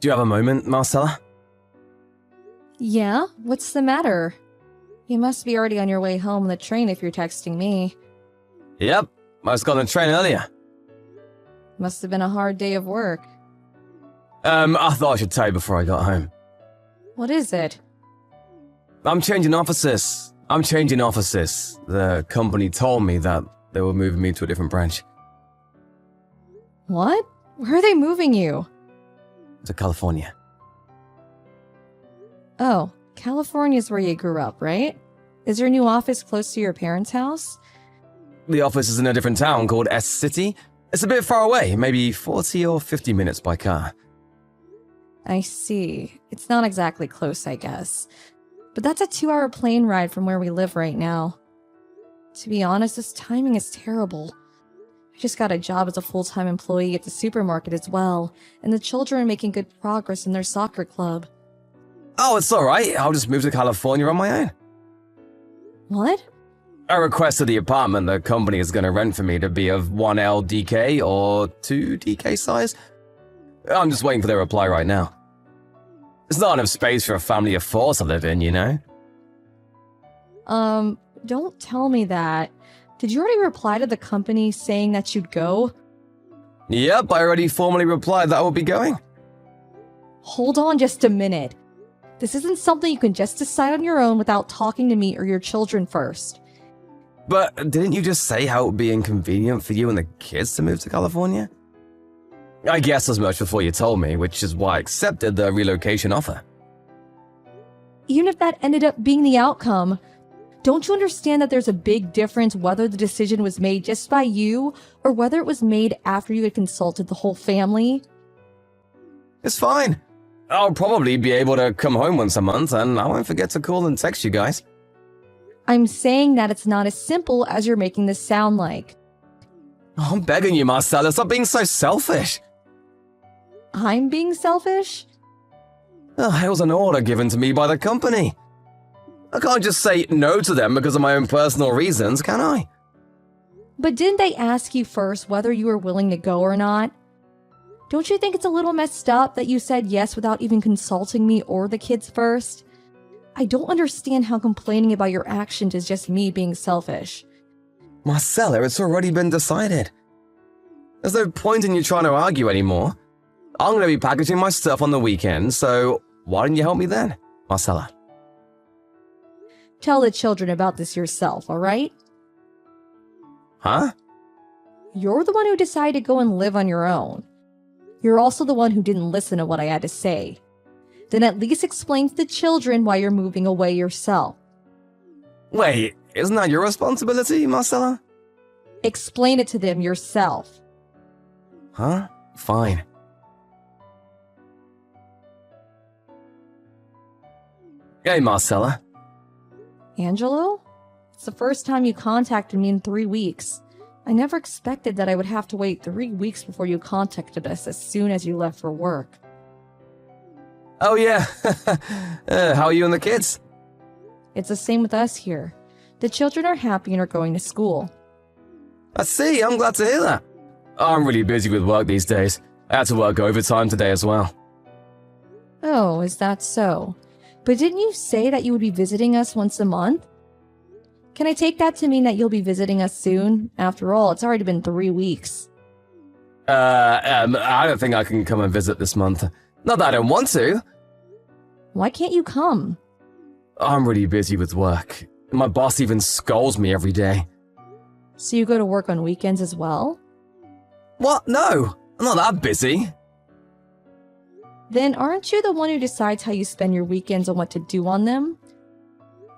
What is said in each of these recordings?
Do you have a moment, Marcella? Yeah? What's the matter? You must be already on your way home on the train if you're texting me. Yep, I was on the train earlier. Must have been a hard day of work. I thought I should tell you before I got home. What is it? I'm changing offices. The company told me that they were moving me to a different branch. What? Where are they moving you? To California. Oh, California's where you grew up, right? Is your new office close to your parents' house? The office is in a different town called S City. It's a bit far away, maybe 40 or 50 minutes by car. I see. It's not exactly close, I guess. But that's a 2-hour plane ride from where we live right now. To be honest, this timing is terrible. I just got a job as a full-time employee at the supermarket as well, and the children are making good progress in their soccer club. Oh, it's alright. I'll just move to California on my own. What? I requested the apartment the company is going to rent for me to be of 1 LDK or 2 DK size. I'm just waiting for their reply right now. There's not enough space for a family of 4 to live in, you know? Don't tell me that. Did you already reply to the company saying that you'd go? Yep, I already formally replied that I will be going. Hold on just a minute. This isn't something you can just decide on your own without talking to me or your children first. But didn't you just say how it would be inconvenient for you and the kids to move to California? I guessed as much before you told me, which is why I accepted the relocation offer. Even if that ended up being the outcome, don't you understand that there's a big difference whether the decision was made just by you or whether it was made after you had consulted the whole family? It's fine. I'll probably be able to come home once a month, and I won't forget to call and text you guys. I'm saying that it's not as simple as you're making this sound like. Oh, I'm begging you, Marcella, stop being so selfish. I'm being selfish? It was an order given to me by the company. I can't just say no to them because of my own personal reasons, can I? But didn't they ask you first whether you were willing to go or not? Don't you think it's a little messed up that you said yes without even consulting me or the kids first? I don't understand how complaining about your actions is just me being selfish. Marcella, it's already been decided. There's no point in you trying to argue anymore. I'm going to be packaging my stuff on the weekend, so why don't you help me then, Marcella? Tell the children about this yourself, alright? Huh? You're the one who decided to go and live on your own. You're also the one who didn't listen to what I had to say. Then at least explain to the children why you're moving away yourself. Wait, isn't that your responsibility, Marcella? Explain it to them yourself. Huh? Fine. Hey, Marcella. Angelo? It's the first time you contacted me in 3 weeks. I never expected that I would have to wait 3 weeks before you contacted us as soon as you left for work. Oh yeah, how are you and the kids? It's the same with us here. The children are happy and are going to school. I see, I'm glad to hear that. I'm really busy with work these days. I had to work overtime today as well. Oh, is that so? But didn't you say that you would be visiting us once a month? Can I take that to mean that you'll be visiting us soon? After all, it's already been 3 weeks. I don't think I can come and visit this month. Not that I don't want to. Why can't you come? I'm really busy with work. My boss even scolds me every day. So you go to work on weekends as well? What? No, I'm not that busy. Then aren't you the one who decides how you spend your weekends and what to do on them?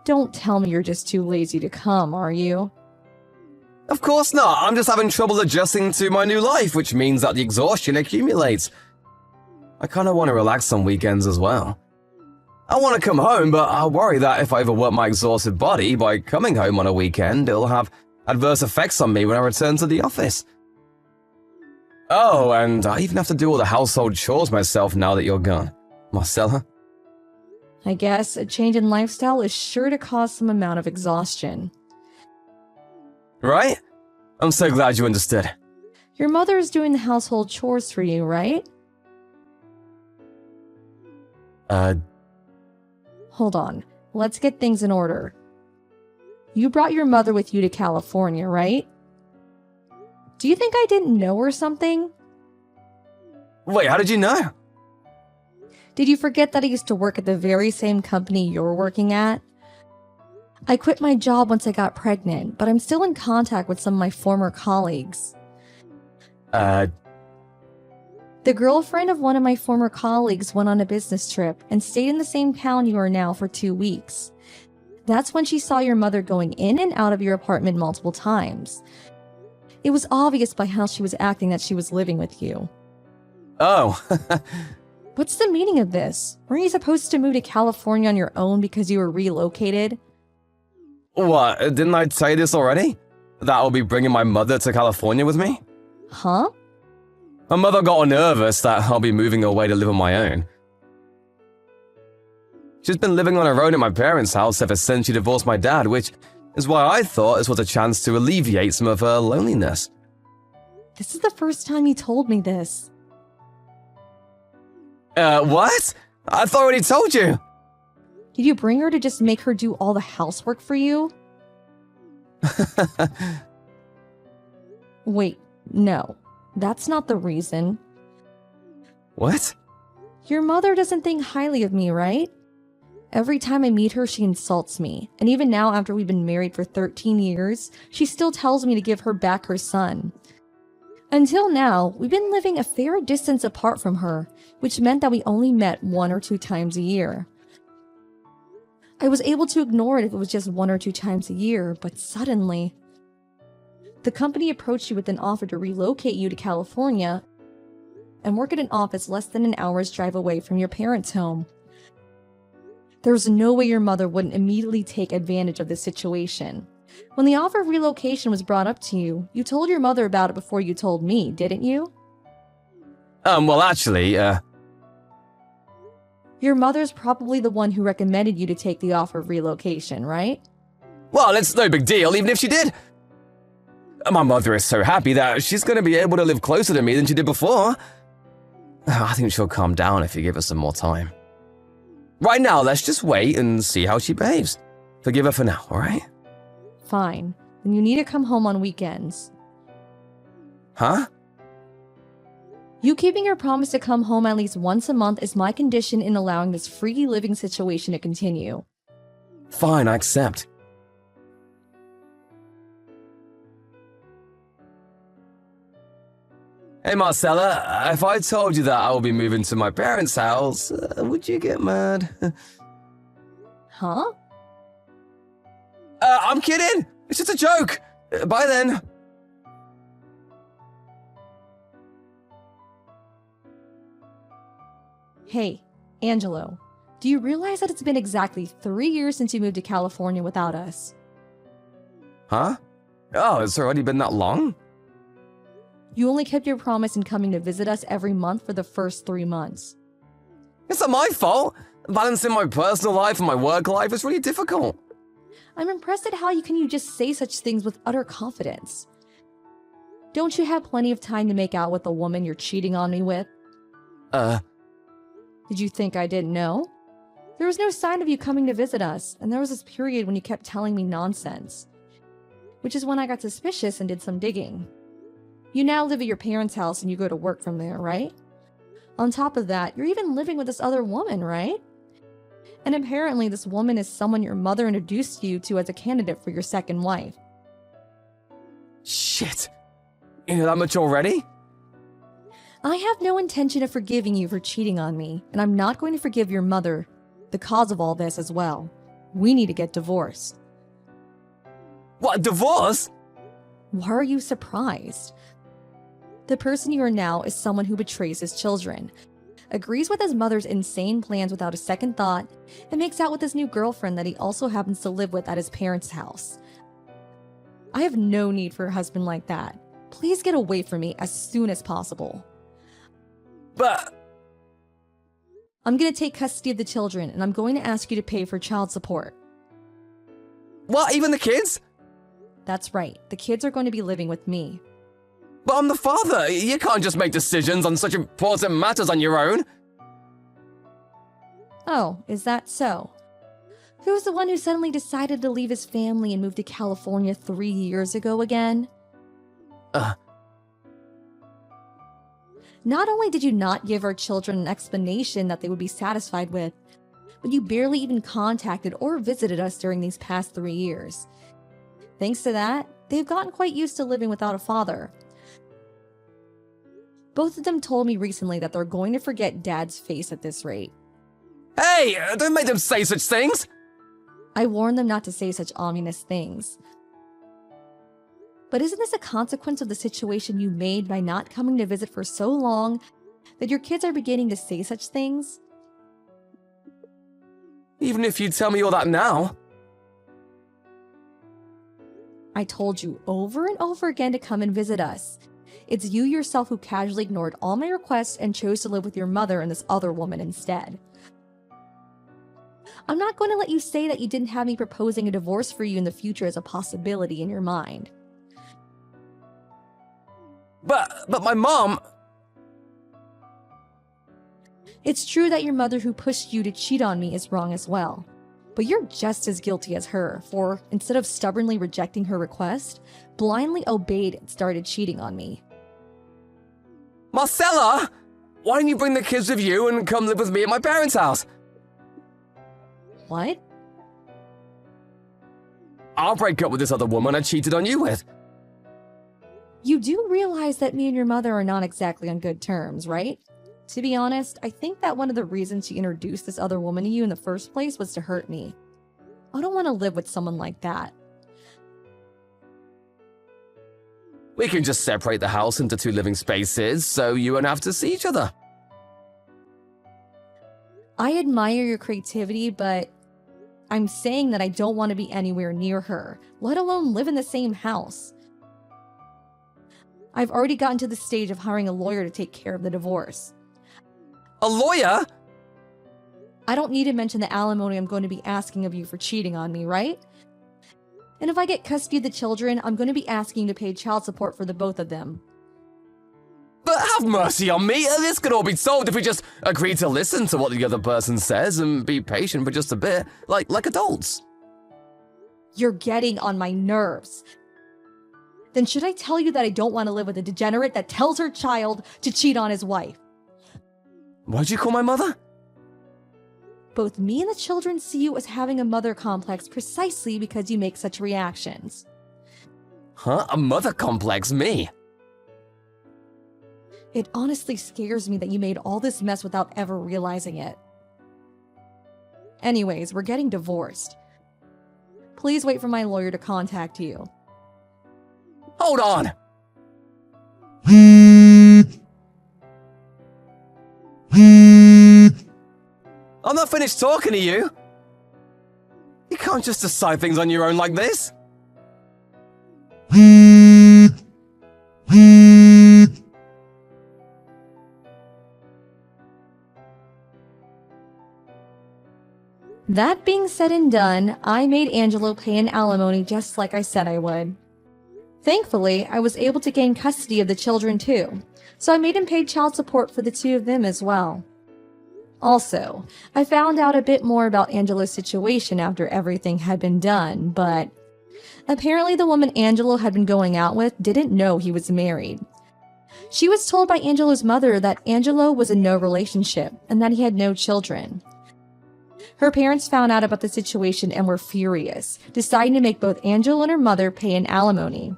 Don't tell me you're just too lazy to come, are you? Of course not. I'm just having trouble adjusting to my new life, which means that the exhaustion accumulates. I kind of want to relax on weekends as well. I want to come home, but I worry that if I overwork my exhausted body by coming home on a weekend, it'll have adverse effects on me when I return to the office. Oh, and I even have to do all the household chores myself now that you're gone. Marcella? I guess a change in lifestyle is sure to cause some amount of exhaustion. Right? I'm so glad you understood. Your mother is doing the household chores for you, right? Uh, Hold on. Let's get things in order. You brought your mother with you to California, right? Do you think I didn't know or something? wait, how did you know? Did you forget that I used to work at the very same company you're working at? I quit my job once I got pregnant, but I'm still in contact with some of my former colleagues. Uh, The girlfriend of one of my former colleagues went on a business trip and stayed in the same town you are now for 2 weeks. That's when she saw your mother going in and out of your apartment multiple times. It was obvious by how she was acting that she was living with you. oh. What's the meaning of this? Weren't you supposed to move to California on your own because you were relocated? What, didn't I tell you this already? That I'll be bringing my mother to California with me? Huh? My mother got all nervous that I'll be moving away to live on my own. She's been living on her own at my parents' house ever since she divorced my dad, which is why I thought this was a chance to alleviate some of her loneliness. This is the first time you told me this. What? I thought I already told you. Did you bring her to just make her do all the housework for you? Wait, no. That's not the reason. What? Your mother doesn't think highly of me, right? Every time I meet her, she insults me. And even now, after we've been married for 13 years, she still tells me to give her back her son. Until now, we've been living a fair distance apart from her, which meant that we only met 1 or 2 times a year. I was able to ignore it if it was just 1 or 2 times a year, but suddenly, the company approached you with an offer to relocate you to California and work at an office less than an hour's drive away from your parents' home. There was no way your mother wouldn't immediately take advantage of this situation. When the offer of relocation was brought up to you, you told your mother about it before you told me, didn't you? Well, actually, Your mother's probably the one who recommended you to take the offer of relocation, right? well, it's no big deal, even if she did. My mother is so happy that she's going to be able to live closer to me than she did before. I think she'll calm down if you give her some more time. Right now, let's just wait and see how she behaves. Forgive her for now, alright? Fine. Then you need to come home on weekends. Huh? You keeping your promise to come home at least once a month is my condition in allowing this free living situation to continue. Fine, I accept. Hey Marcella, if I told you that I will be moving to my parents' house, would you get mad? Huh? I'm kidding! It's just a joke! Bye then! Hey, Angelo, do you realize that it's been exactly 3 years since you moved to California without us? Huh? Oh, it's already been that long? You only kept your promise in coming to visit us every month for the first 3 months. It's not my fault. Balancing my personal life and my work life is really difficult. I'm impressed at how you just say such things with utter confidence. Don't you have plenty of time to make out with the woman you're cheating on me with? Did you think I didn't know? There was no sign of you coming to visit us, and there was this period when you kept telling me nonsense. Which is when I got suspicious and did some digging. You now live at your parents' house and you go to work from there, right? On top of that, you're even living with this other woman, right? And apparently this woman is someone your mother introduced you to as a candidate for your second wife. Shit. You know that much already? I have no intention of forgiving you for cheating on me, and I'm not going to forgive your mother, the cause of all this as well. We need to get divorced. What, divorce? Why are you surprised? The person you are now is someone who betrays his children, agrees with his mother's insane plans without a second thought, and makes out with his new girlfriend that he also happens to live with at his parents' house. I have no need for a husband like that. Please get away from me as soon as possible. But... I'm going to take custody of the children, and I'm going to ask you to pay for child support. What, even the kids? That's right. The kids are going to be living with me. But I'm the father. You can't just make decisions on such important matters on your own. Oh, is that so? Who's the one who suddenly decided to leave his family and move to California 3 years ago again? Uh, Not only did you not give our children an explanation that they would be satisfied with, but you barely even contacted or visited us during these past 3 years. Thanks to that, they've gotten quite used to living without a father. Both of them told me recently that they're going to forget Dad's face at this rate. hey, don't make them say such things! I warned them not to say such ominous things. But isn't this a consequence of the situation you made by not coming to visit for so long that your kids are beginning to say such things? Even if you tell me all that now. I told you over and over again to come and visit us. It's you yourself who casually ignored all my requests and chose to live with your mother and this other woman instead. I'm not going to let you say that you didn't have me proposing a divorce for you in the future as a possibility in your mind. But my mom... It's true that your mother who pushed you to cheat on me is wrong as well. But you're just as guilty as her, for instead of stubbornly rejecting her request, blindly obeyed and started cheating on me. Marcella! Why don't you bring the kids with you and come live with me at my parents' house? What? I'll break up with this other woman I cheated on you with. You do realize that me and your mother are not exactly on good terms, right? To be honest, I think that one of the reasons she introduced this other woman to you in the first place was to hurt me. I don't want to live with someone like that. We can just separate the house into 2 living spaces so you won't have to see each other. I admire your creativity, but I'm saying that I don't want to be anywhere near her, let alone live in the same house. I've already gotten to the stage of hiring a lawyer to take care of the divorce. A lawyer? I don't need to mention the alimony I'm going to be asking of you for cheating on me, right? And if I get custody of the children, I'm going to be asking you to pay child support for the both of them. But have mercy on me, this could all be solved if we just agree to listen to what the other person says and be patient for just a bit, like adults. You're getting on my nerves. Then should I tell you that I don't want to live with a degenerate that tells her child to cheat on his wife? What'd you call my mother? Both me and the children see you as having a mother complex precisely because you make such reactions. Huh? A mother complex? Me? It honestly scares me that you made all this mess without ever realizing it. Anyways, we're getting divorced. Please wait for my lawyer to contact you. Hold on! I'm not finished talking to you. You can't just decide things on your own like this. That being said and done, I made Angelo pay an alimony just like I said I would. Thankfully, I was able to gain custody of the children too, so I made him pay child support for the 2 of them as well. Also, I found out a bit more about Angelo's situation after everything had been done, but apparently the woman Angelo had been going out with didn't know he was married. She was told by Angelo's mother that Angelo was in no relationship and that he had no children. Her parents found out about the situation and were furious, deciding to make both Angelo and her mother pay an alimony.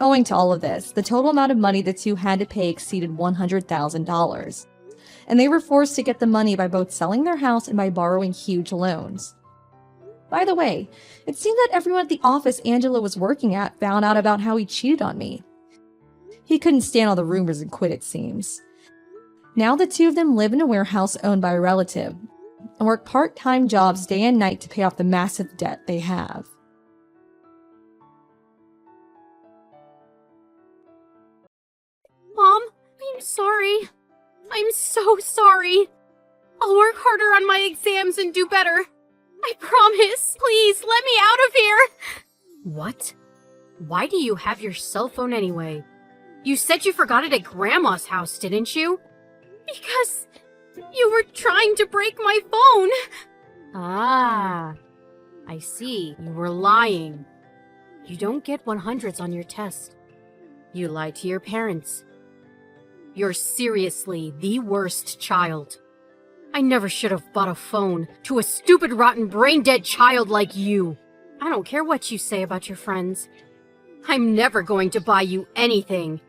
Owing to all of this, the total amount of money the 2 had to pay exceeded $100,000, and they were forced to get the money by both selling their house and by borrowing huge loans. By the way, it seemed that everyone at the office Angelo was working at found out about how he cheated on me. He couldn't stand all the rumors and quit, it seems. Now the 2 of them live in a warehouse owned by a relative, and work part-time jobs day and night to pay off the massive debt they have. Mom, I'm sorry. I'm so sorry. I'll work harder on my exams and do better. I promise. Please, let me out of here. What? Why do you have your cell phone anyway? You said you forgot it at Grandma's house, didn't you? You were trying to break my phone! Ah, I see. You were lying. You don't get 100s on your test. You lied to your parents. You're seriously the worst child. I never should have bought a phone to a stupid, rotten, brain-dead child like you. I don't care what you say about your friends. I'm never going to buy you anything.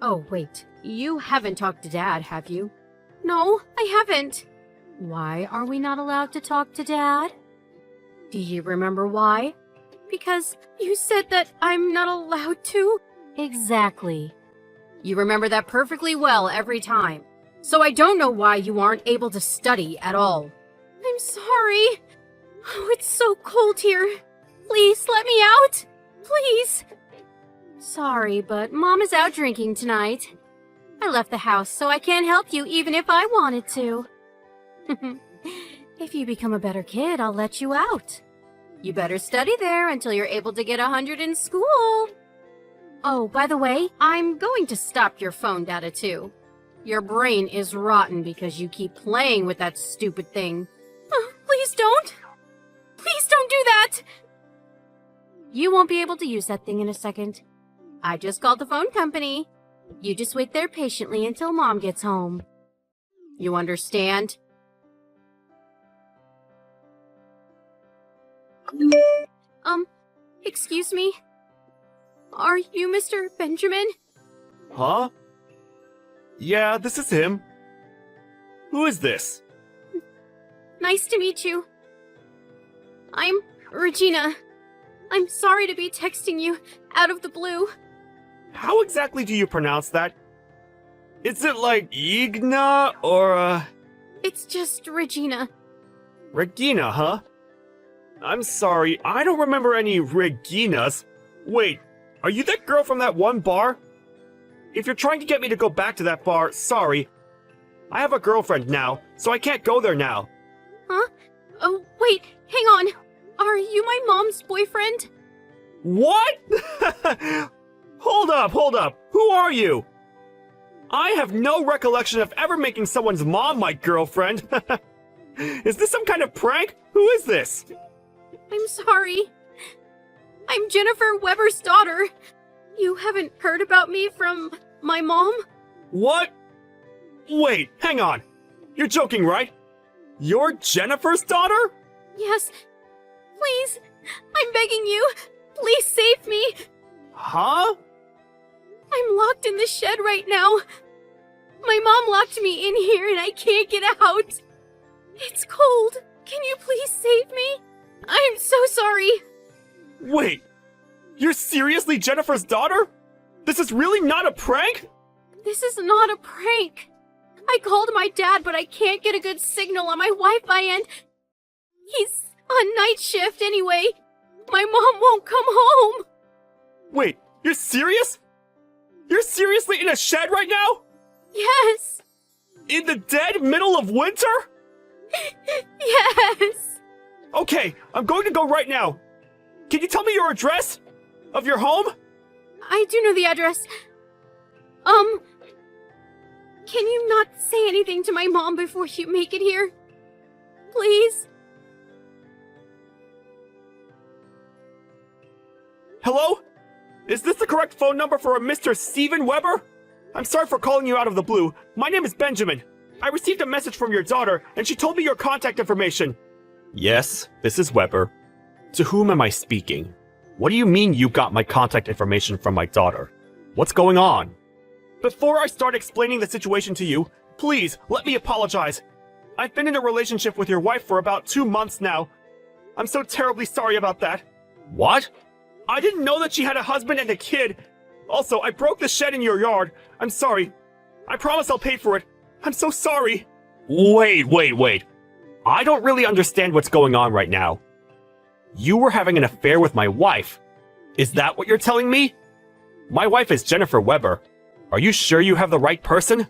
Oh, wait. You haven't talked to Dad, have you? No, I haven't. Why are we not allowed to talk to Dad? Do you remember why? Because you said that I'm not allowed to? Exactly. You remember that perfectly well every time. So I don't know why you aren't able to study at all. I'm sorry. Oh, it's so cold here. Please let me out. Please. Sorry, but Mom is out drinking tonight. I left the house, so I can't help you even if I wanted to. If you become a better kid, I'll let you out. You better study there until you're able to get 100 in school. Oh, by the way, I'm going to stop your phone data too. Your brain is rotten because you keep playing with that stupid thing. Oh, please don't. Please don't do that. You won't be able to use that thing in a second. I just called the phone company. You just wait there patiently until Mom gets home. You understand? Excuse me? Are you Mr. Benjamin? Huh? Yeah, this is him. Who is this? Nice to meet you. I'm Regina. I'm sorry to be texting you out of the blue. How exactly do you pronounce that? Is it like Igna or, It's just Regina. Regina, huh? I'm sorry, I don't remember any Reginas. Wait, are you that girl from that one bar? If you're trying to get me to go back to that bar, sorry. I have a girlfriend now, so I can't go there now. Huh? Oh, wait, hang on. Are you my mom's boyfriend? What? Hold up. Who are you? I have no recollection of ever making someone's mom my girlfriend. Is this some kind of prank? Who is this? I'm sorry. I'm Jennifer Weber's daughter. You haven't heard about me from my mom? What? Wait, hang on. You're joking, right? You're Jennifer's daughter? Yes. Please. I'm begging you. Please save me. Huh? I'm locked in the shed right now. My mom locked me in here and I can't get out. It's cold. Can you please save me? I'm so sorry. Wait, you're seriously Jennifer's daughter? This is really not a prank? This is not a prank. I called my dad, but I can't get a good signal on my Wi-Fi and he's on night shift anyway. My mom won't come home. Wait, you're serious? You're seriously in a shed right now? Yes. In the dead middle of winter? Yes. Okay, I'm going to go right now. Can you tell me your address? Of your home? I do know the address. Can you not say anything to my mom before you make it here? Please? Hello? Is this the correct phone number for a Mr. Steven Weber? I'm sorry for calling you out of the blue. My name is Benjamin. I received a message from your daughter, and she told me your contact information. Yes, this is Weber. To whom am I speaking? What do you mean you got my contact information from my daughter? What's going on? Before I start explaining the situation to you, please let me apologize. I've been in a relationship with your wife for about 2 months now. I'm so terribly sorry about that. What? I didn't know that she had a husband and a kid. Also, I broke the shed in your yard. I'm sorry. I promise I'll pay for it. I'm so sorry. Wait. I don't really understand what's going on right now. You were having an affair with my wife. Is that what you're telling me? My wife is Jennifer Weber. Are you sure you have the right person?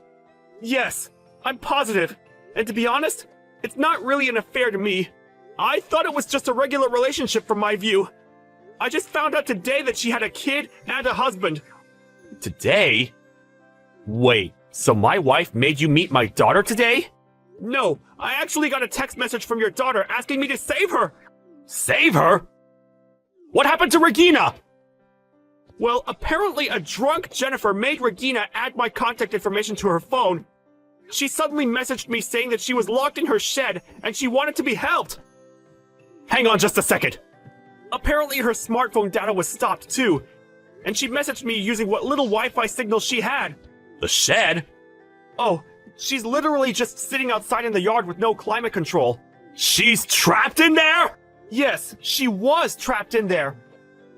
Yes, I'm positive. And to be honest, it's not really an affair to me. I thought it was just a regular relationship from my view. I just found out today that she had a kid and a husband. Today? Wait, so my wife made you meet my daughter today? No, I actually got a text message from your daughter asking me to save her. Save her? What happened to Regina? Well, apparently a drunk Jennifer made Regina add my contact information to her phone. She suddenly messaged me saying that she was locked in her shed and she wanted to be helped. Hang on just a second. Apparently her smartphone data was stopped too, and she messaged me using what little Wi-Fi signal she had. The shed? Oh, she's literally just sitting outside in the yard with no climate control. She's trapped in there? Yes, she was trapped in there.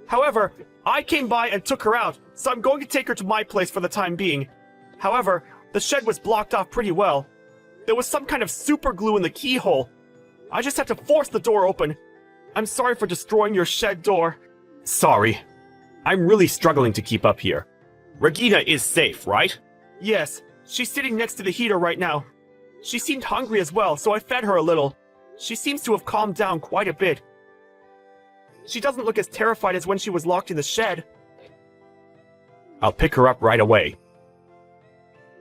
However, I came by and took her out, so I'm going to take her to my place for the time being. However, the shed was blocked off pretty well. There was some kind of super glue in the keyhole. I just had to force the door open. I'm sorry for destroying your shed door. Sorry. I'm really struggling to keep up here. Regina is safe, right? Yes, she's sitting next to the heater right now. She seemed hungry as well, so I fed her a little. She seems to have calmed down quite a bit. She doesn't look as terrified as when she was locked in the shed. I'll pick her up right away.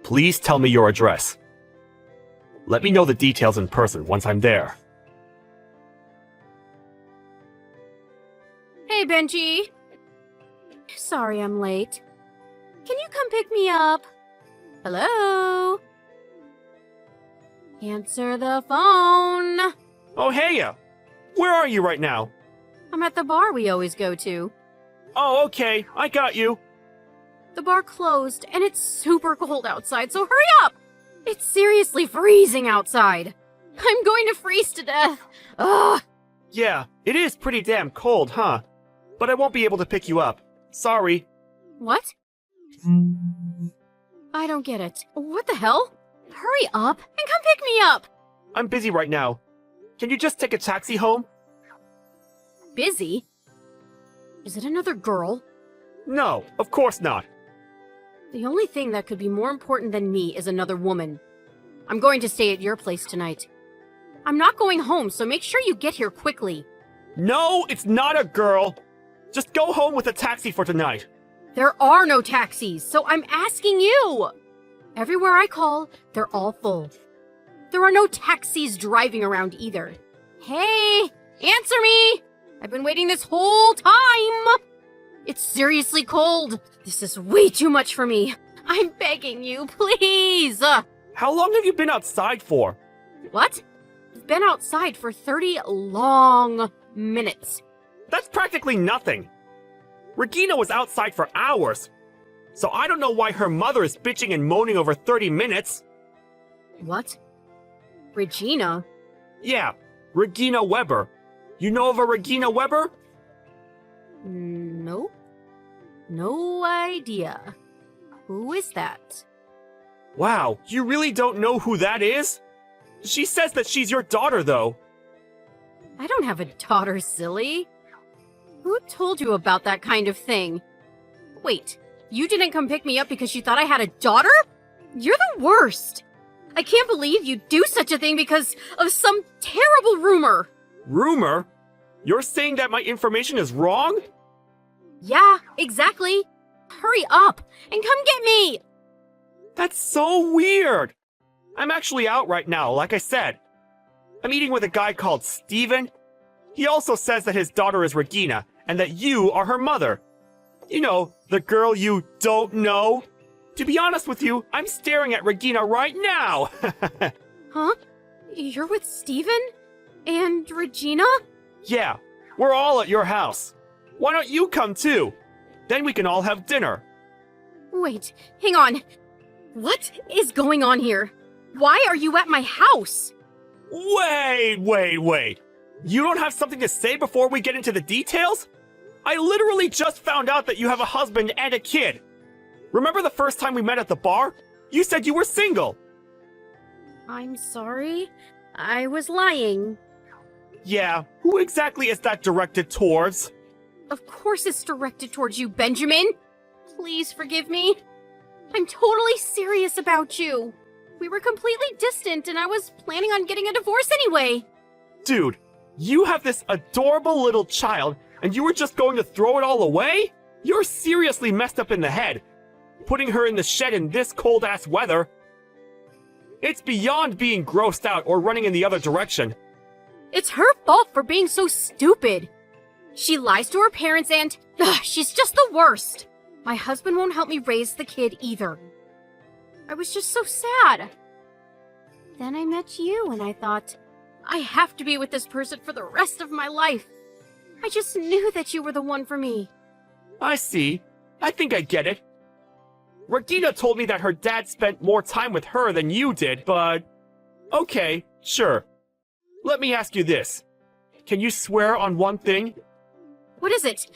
Please tell me your address. Let me know the details in person once I'm there. Hey, Benji. Sorry I'm late. Can you come pick me up? Hello? Answer the phone. Oh, heya! Where are you right now? I'm at the bar we always go to. Oh, okay, I got you. The bar closed, and it's super cold outside, so hurry up! It's seriously freezing outside. I'm going to freeze to death. Ugh! Yeah, it is pretty damn cold, huh? But I won't be able to pick you up. Sorry. What? I don't get it. What the hell? Hurry up and come pick me up! I'm busy right now. Can you just take a taxi home? Busy? Is it another girl? No, of course not. The only thing that could be more important than me is another woman. I'm going to stay at your place tonight. I'm not going home, so make sure you get here quickly. No, it's not a girl. Just go home with a taxi for tonight. There are no taxis, so I'm asking you. Everywhere I call, they're all full. There are no taxis driving around either. Hey, answer me! I've been waiting this whole time! It's seriously cold. This is way too much for me. I'm begging you, please! How long have you been outside for? What? I've been outside for 30 long minutes. That's practically nothing. Regina was outside for hours. So I don't know why her mother is bitching and moaning over 30 minutes. What? Regina? Yeah, Regina Weber. You know of a Regina Weber? Nope. No idea. Who is that? Wow, you really don't know who that is? She says that she's your daughter, though. I don't have a daughter, silly. Who told you about that kind of thing? Wait, you didn't come pick me up because you thought I had a daughter? You're the worst. I can't believe you'd do such a thing because of some terrible rumor. Rumor? You're saying that my information is wrong? Yeah, exactly. Hurry up and come get me. That's so weird. I'm actually out right now, like I said. I'm eating with a guy called Steven. He also says that his daughter is Regina and that you are her mother. You know, the girl you don't know. To be honest with you, I'm staring at Regina right now. Huh? You're with Steven? And Regina? Yeah, we're all at your house. Why don't you come too? Then we can all have dinner. Wait, hang on. What is going on here? Why are you at my house? Wait. You don't have something to say before we get into the details? I literally just found out that you have a husband and a kid. Remember the first time we met at the bar? You said you were single. I'm sorry. I was lying. Yeah, who exactly is that directed towards? Of course it's directed towards you, Benjamin. Please forgive me. I'm totally serious about you. We were completely distant and I was planning on getting a divorce anyway. Dude, you have this adorable little child and you were just going to throw it all away? You're seriously messed up in the head. Putting her in the shed in this cold-ass weather. It's beyond being grossed out or running in the other direction. It's her fault for being so stupid. She lies to her parents and she's just the worst. My husband won't help me raise the kid either. I was just so sad. Then I met you and I thought, I have to be with this person for the rest of my life. I just knew that you were the one for me. I see. I think I get it. Regina told me that her dad spent more time with her than you did, but... Okay, sure. Let me ask you this. Can you swear on one thing? What is it?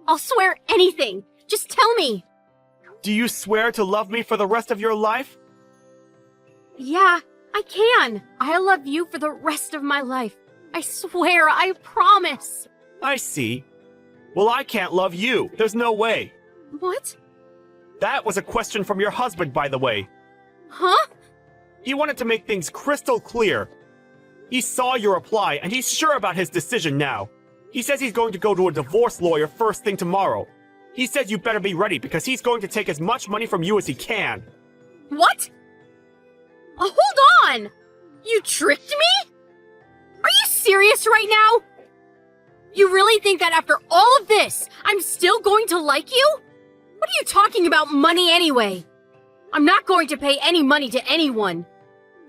I'll swear anything. Just tell me. Do you swear to love me for the rest of your life? Yeah, I can. I'll love you for the rest of my life. I swear, I promise. I see. Well, I can't love you. There's no way. What? That was a question from your husband, by the way. Huh? He wanted to make things crystal clear. He saw your reply, and he's sure about his decision now. He says he's going to go to a divorce lawyer first thing tomorrow. He says you better be ready because he's going to take as much money from you as he can. What? Hold on! You tricked me? Are you serious right now? You really think that after all of this, I'm still going to like you? What are you talking about money anyway? I'm not going to pay any money to anyone.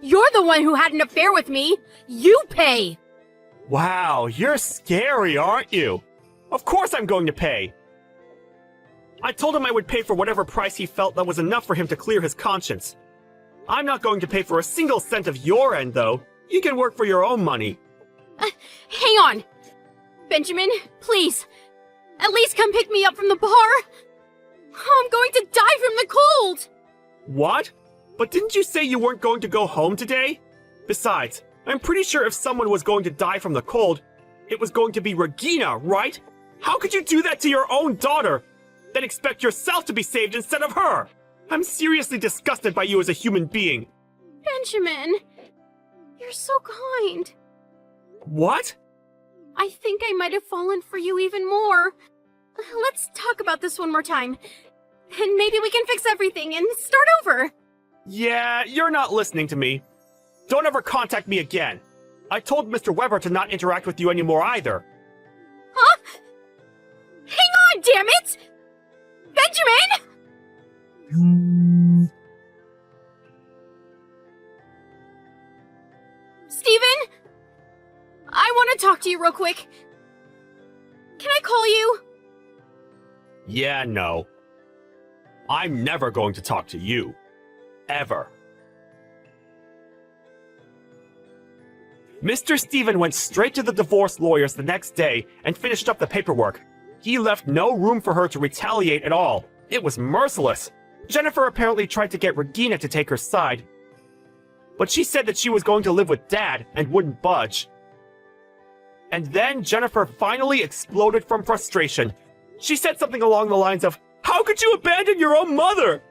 You're the one who had an affair with me. You pay. Wow, you're scary, aren't you? Of course I'm going to pay. I told him I would pay for whatever price he felt that was enough for him to clear his conscience. I'm not going to pay for a single cent of your end, though. You can work for your own money. Hang on. Benjamin, please. At least come pick me up from the bar. I'm going to die from the cold. What? But didn't you say you weren't going to go home today? Besides, I'm pretty sure if someone was going to die from the cold, it was going to be Regina, right? How could you do that to your own daughter? Then expect yourself to be saved instead of her? I'm seriously disgusted by you as a human being. Benjamin, you're so kind. What? I think I might have fallen for you even more. Let's talk about this one more time. And maybe we can fix everything and start over. Yeah, you're not listening to me. Don't ever contact me again. I told Mr. Weber to not interact with you anymore either. Huh? Hang on, damn it! Benjamin! Steven? I want to talk to you real quick. Can I call you? Yeah, no. I'm never going to talk to you. Ever. Mr. Steven went straight to the divorce lawyers the next day and finished up the paperwork. He left no room for her to retaliate at all. It was merciless. Jennifer apparently tried to get Regina to take her side, but she said that she was going to live with Dad and wouldn't budge. And then Jennifer finally exploded from frustration. She said something along the lines of, "How could you abandon your own mother?"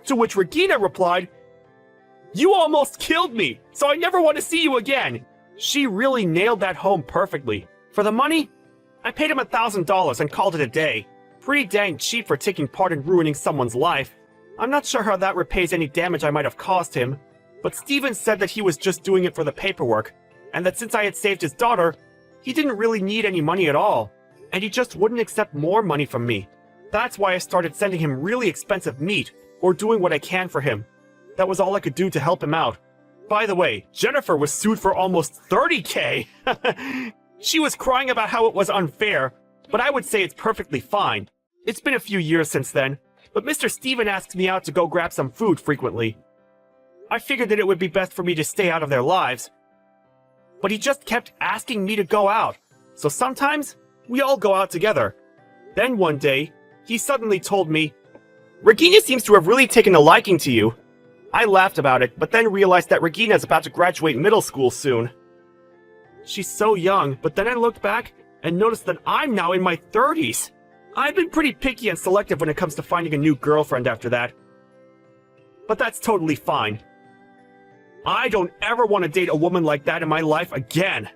To which Regina replied, "You almost killed me, so I never want to see you again." She really nailed that home perfectly. For the money, I paid him $1,000 and called it a day. Pretty dang cheap for taking part in ruining someone's life. I'm not sure how that repays any damage I might have caused him, but Steven said that he was just doing it for the paperwork, and that since I had saved his daughter, he didn't really need any money at all, and he just wouldn't accept more money from me. That's why I started sending him really expensive meat, or doing what I can for him. That was all I could do to help him out. By the way, Jennifer was sued for almost $30K! She was crying about how it was unfair, but I would say it's perfectly fine. It's been a few years since then, but Mr. Steven asks me out to go grab some food frequently. I figured that it would be best for me to stay out of their lives, but he just kept asking me to go out, so sometimes we all go out together. Then one day, he suddenly told me, "Regina seems to have really taken a liking to you." I laughed about it, but then realized that Regina is about to graduate middle school soon. She's so young, but then I looked back and noticed that I'm now in my 30s. I've been pretty picky and selective when it comes to finding a new girlfriend after that. But that's totally fine. I don't ever want to date a woman like that in my life again.